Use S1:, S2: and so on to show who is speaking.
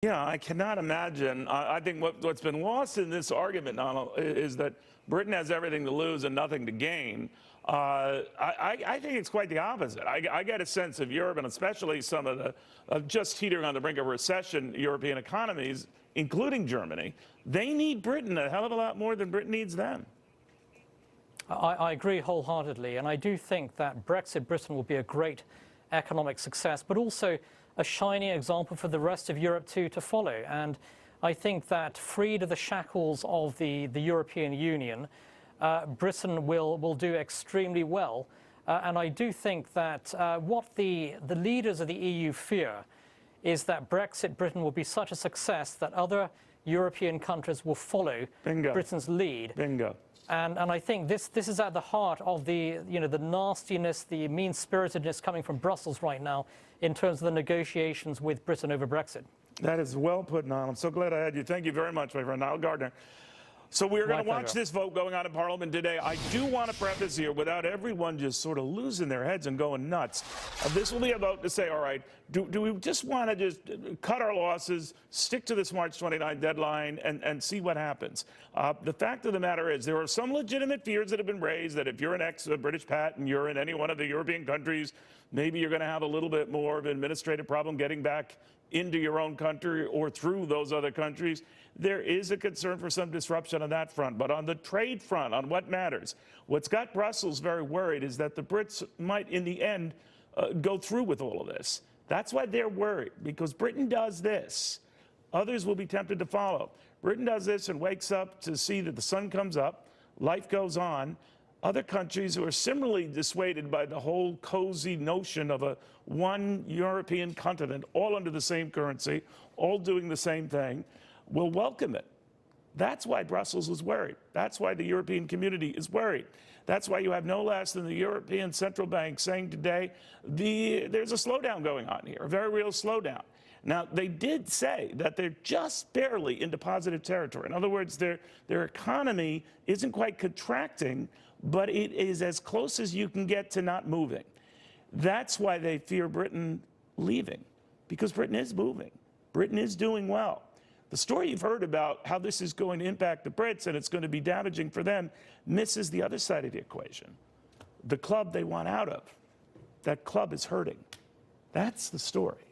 S1: Yeah, I cannot imagine. I think what's been lost in this argument, Donald, is that Britain has everything to lose and nothing to gain. I think it's quite the opposite. I get a sense of Europe, and especially some of the just teetering on the brink of recession European economies, including Germany, they need Britain a hell of a lot more than Britain needs them.
S2: I agree wholeheartedly, and I do think that Brexit Britain will be a great economic success, but also a shining example for the rest of Europe to follow. And I think that freed of the shackles of the European Union, Britain will do extremely well. And I do think that what the leaders of the EU fear is that Brexit Britain will be such a success that other European countries will follow Britain's lead.
S1: Bingo.
S2: And I think this is at the heart of the nastiness, the mean-spiritedness coming from Brussels right now in terms of the negotiations with Britain over Brexit.
S1: That is well put, Niall. I'm so glad I had you. Thank you very much, my friend, Nile Gardiner. So we're going to watch this vote going on in Parliament today. I do want to preface here, without everyone just sort of losing their heads and going nuts, this will be a vote to say, all right, do we just want to just cut our losses, stick to this March 29 deadline, and see what happens? The fact of the matter is there are some legitimate fears that have been raised that if you're an ex-British Pat and you're in any one of the European countries, maybe you're going to have a little bit more of an administrative problem getting back into your own country or through those other countries. There is a concern for some disruption on that front. But on the trade front, on what matters, what's got Brussels very worried is that the Brits might, in the end, go through with all of this. That's why they're worried, because Britain does this. Others will be tempted to follow. Britain does this and wakes up to see that the sun comes up, life goes on. Other countries who are similarly dissuaded by the whole cozy notion of a one European continent, all under the same currency, all doing the same thing, will welcome it. That's why Brussels is worried. That's why the European community is worried. That's why you have no less than the European Central Bank saying today there's a slowdown going on here, a very real slowdown. Now, they did say that they're just barely into positive territory. In other words, their economy isn't quite contracting, but it is as close as you can get to not moving. That's why they fear Britain leaving, because Britain is moving. Britain is doing well. The story you've heard about how this is going to impact the Brits and it's going to be damaging for them misses the other side of the equation. The club they want out of, that club is hurting. That's the story.